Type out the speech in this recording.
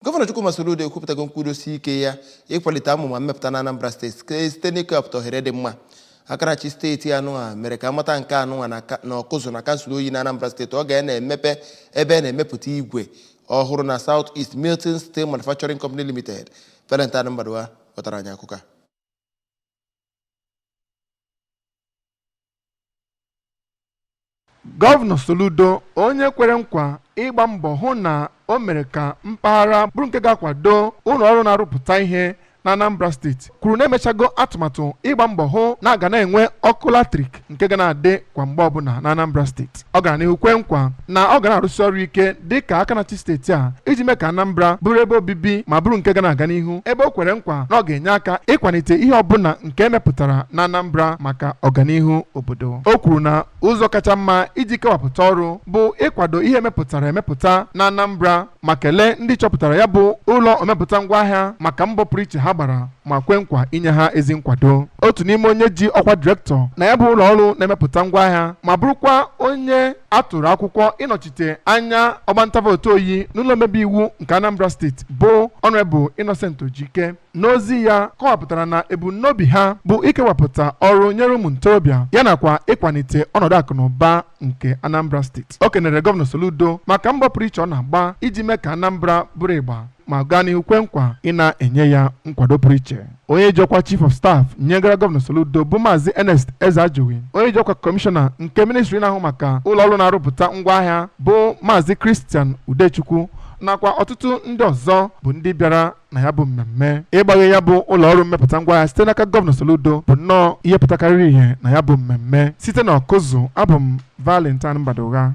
Govano Chukwu Soludo ekwupụtago nkwudosi ike ya ịkwalite amụma mmepụta na Anambra steeti site n'ikewapụta ohere dị mma. Akarachi steeti anụnwa mere ka amata nke anụnwa na ọkụzụ na kansụl oyi na Anambra steeti ọ ga-emepe ebe na-emepụta igwe ọhụrụ na South East Milton Steel Manufacturing Company Limited. Valentine Mbadowa wetara anyị akụkọ. Govano Soludo onye kwere nkwa ịgba mbọ hụ na o mere ka mpaghara bụrụ nke ga-akwado ụlọ ọrụ na-arụpụta ihe na Anambra steeti kwuru na emechago atụmatụ ịgba mbọ hụ na aga na-enwe ọkụ latrik nke ga na-adị kwa mgbe ọbụla na Anambra steeti. Ọ gara n'ihu kwe nkwa na ọ ga na-arụsi ọrụ ike dịka aka na-achị steeti a iji mee ka Anambra bụrụ ebe obibi ma bụrụ nke ga na-aga n'ihu, ebe o kwere nkwa na ọ ga-enye aka ịkwalite ihe ọbụla nke emepụtara na Anambra maka ọganihu obodo. O kwuru na ụzọ kacha mma iji kewapụta ọrụ bụ ịkwado ihe emepụta na Anambra ma kelee ndị chọpụtara ya bụ ụlọ omepụta ngwaahịa maka mbọ pụrụ iche ha gbara ma kwe nkwa inye ha ezi nkwado. Otu n'ime onye ji ọkwa direktọ na ya bụ ụlọ ọrụ na-emepụta ngwaahịa ma bụrụkwa onye atụrụ akwụkwọ ịnọchite anya ọgbanta vootu oyi n'ụlọ omebe iwu nke Anambra steeti bụ Honorable Innocent Ojike n'ozi ya kọwapụtara na ebumnobi ha bụ ikewapụta ọrụ nyere ụmụ ntorobịa ya nakwa ịkwalite ọnọdụ akụ na ụba nke Anambra steeti. O kenere Govano Soludo maka mbọ pụrụ iche ọ na-agba iji mee ka Anambra bụrụ ịgba ma gaa n'ihu kwe nkwa ị na-enye ya nkwado pụrụ iche. Onye ji ọkwa Chief of Staff nyegara Govano Soludo bụ Maazị Ernest Ezeajowi. Onye ji ọkwa Kọmishọna nke Ministri na-ahụ maka ụlọ ọrụ na-arụpụta ngwaahịa bụ Maazị Christian Udechukwu nakwa ọtụtụ ndị ọzọ bụ ndị bịara na ya bụ mmemme. Ịgbaghe ya bụ ụlọ ọrụ mmepụta ngwaahịa site n'aka Govano Soludo bụ nnọọ ihe pụtakarịrị ihe na ya bụ mmemme. Site n'ọkụzụ, abụ m Valentine Mbadowa.